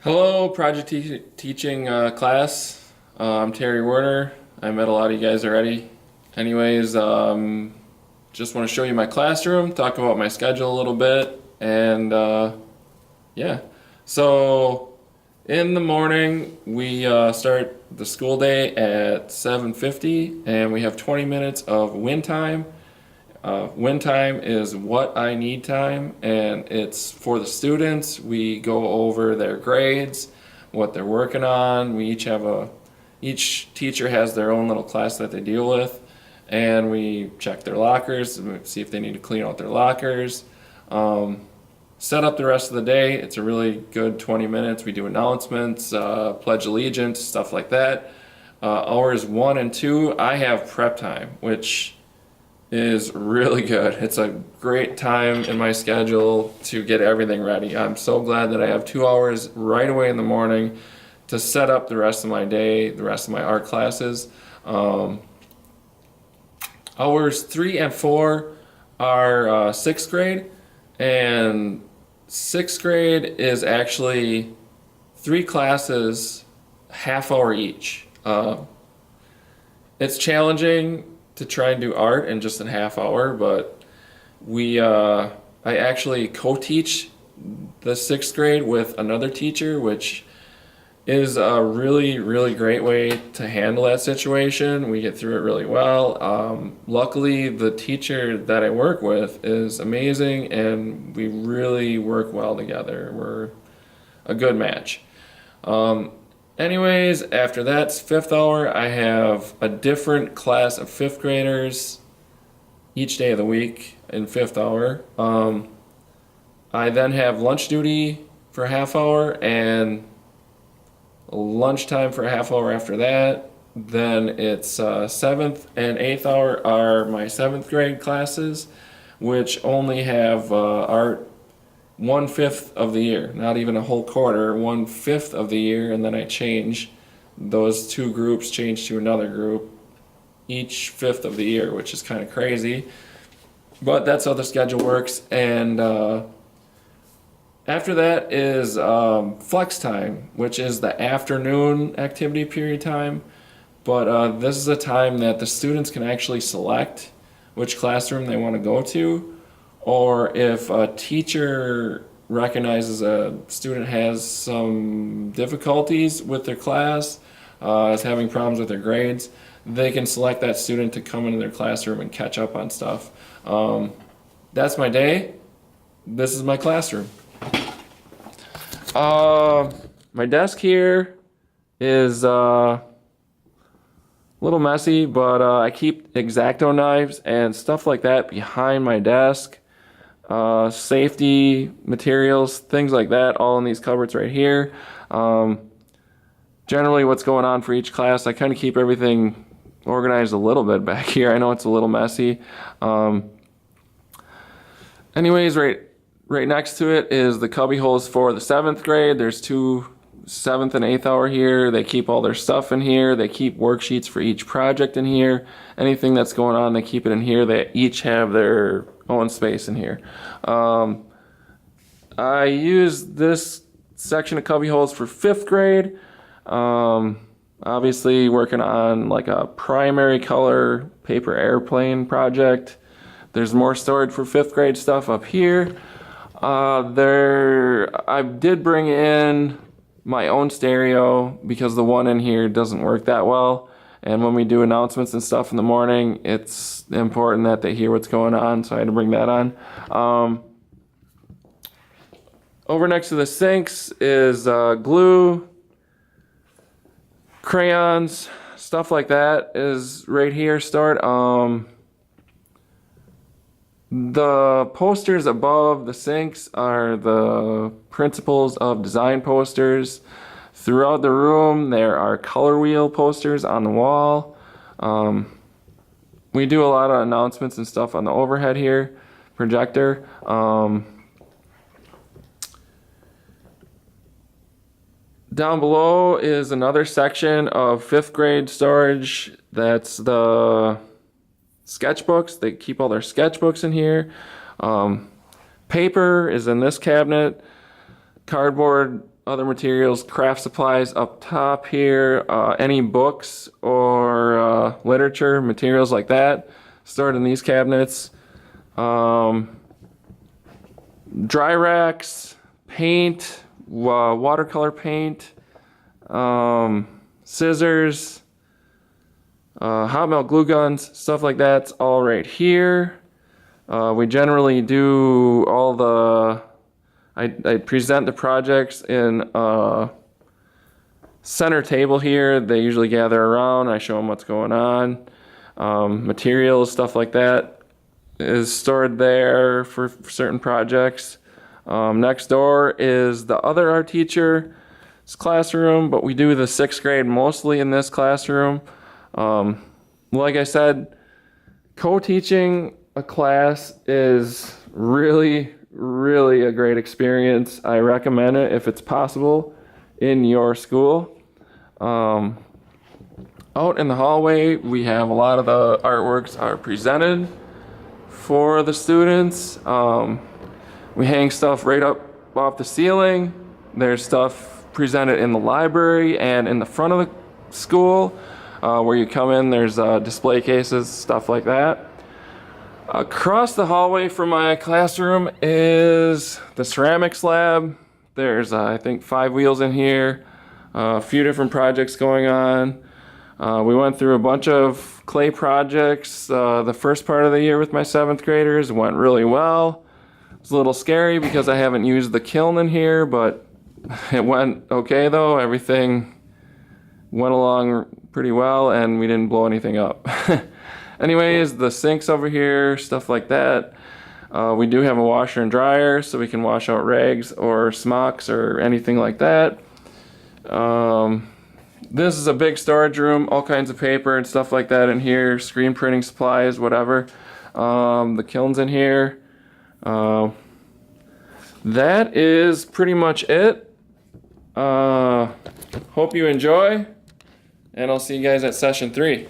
Hello, project teaching class. I'm Terry Werner. I met a lot of you guys already. Anyways, just want to show you my classroom, talk about my schedule a little bit, and yeah. So in the morning, we start the school day at 7:50, and we have 20 minutes of win time. Win time is what I need time, and it's for the students. We go over their grades, what they're working on. Each teacher has their own little class that they deal with, and we check their lockers, see if they need to clean out their lockers. Set up the rest of the day. It's a really good 20 minutes. We do announcements, pledge allegiance, stuff like that. Hours 1 and 2, I have prep time, which is really good. It's a great time in my schedule to get everything ready. I'm so glad that I have 2 hours right away in the morning to set up the rest of my day, the rest of my art classes. Hours 3 and 4 are 6th grade, and 6th grade is actually 3 classes, half hour each. It's challenging to try and do art in just a half hour, but I actually co-teach the 6th grade with another teacher, which is a really, really great way to handle that situation. We get through it really well. Luckily, the teacher that I work with is amazing, and we really work well together. We're a good match. Anyways, after that's 5th hour, I have a different class of 5th graders each day of the week in 5th hour. I then have lunch duty for a half hour and lunchtime for a half hour after that. Then it's 7th and 8th hour are my 7th grade classes, which only have art 1/5 of the year, not even a whole quarter, 1/5 of the year, and then I change those 2 groups, change to another group each 5th of the year, which is kind of crazy, but that's how the schedule works. And after that is flex time, which is the afternoon activity period time, but this is a time that the students can actually select which classroom they want to go to, or if a teacher recognizes a student has some difficulties with their class, is having problems with their grades, they can select that student to come into their classroom and catch up on stuff. That's my day. This is my classroom. My desk here is a little messy, but I keep X-Acto knives and stuff like that behind my desk. Safety materials, things like that, all in these cupboards right here. Generally what's going on for each class, I kind of keep everything organized a little bit back here. I know it's a little messy. Anyways, right next to it is the cubby holes for the 7th grade. There's 2 7th and 8th hour here. They keep all their stuff in here. They keep worksheets for each project in here. Anything that's going on, they keep it in here. They each have their own space in here. I use this section of cubby holes for 5th grade. Obviously working on like a primary color paper airplane project. There's more storage for 5th grade stuff up here. I did bring in my own stereo because the one in here doesn't work that well, and when we do announcements and stuff in the morning, it's important that they hear what's going on, so I had to bring that on. Over next to the sinks is glue, crayons, stuff like that is right here stored. The posters above the sinks are the principles of design posters. Throughout the room there are color wheel posters on the wall. We do a lot of announcements and stuff on the overhead here, projector. Down below is another section of 5th grade storage. That's the sketchbooks. They keep all their sketchbooks in here. Paper is in this cabinet. cardboard, other materials, craft supplies up top here, any books or literature, materials like that, stored in these cabinets. Dry racks, paint, watercolor paint, scissors, hot melt glue guns, stuff like that's all right here. We generally do all the I present the projects in a center table here. They usually gather around. I show them what's going on. Materials, stuff like that is stored there for certain projects. Next door is the other art teacher's classroom, but we do the 6th grade mostly in this classroom. Like I said, co-teaching a class is really a great experience. I recommend it if it's possible in your school. Out in the hallway, we have a lot of the artworks are presented for the students. We hang stuff right up off the ceiling. There's stuff presented in the library and in the front of the school. Where you come in, there's display cases, stuff like that. Across the hallway from my classroom is the ceramics lab. There's, I think, 5 wheels in here, a few different projects going on. We went through a bunch of clay projects the first part of the year with my 7th graders. It went really well. It's a little scary because I haven't used the kiln in here, but it went okay though. Everything went along pretty well and we didn't blow anything up. Anyways, the sinks over here, stuff like that. We do have a washer and dryer so we can wash out rags or smocks or anything like that. This is a big storage room, all kinds of paper and stuff like that in here, screen printing supplies, whatever. The kiln's in here. That is pretty much it. Hope you enjoy, and I'll see you guys at session 3.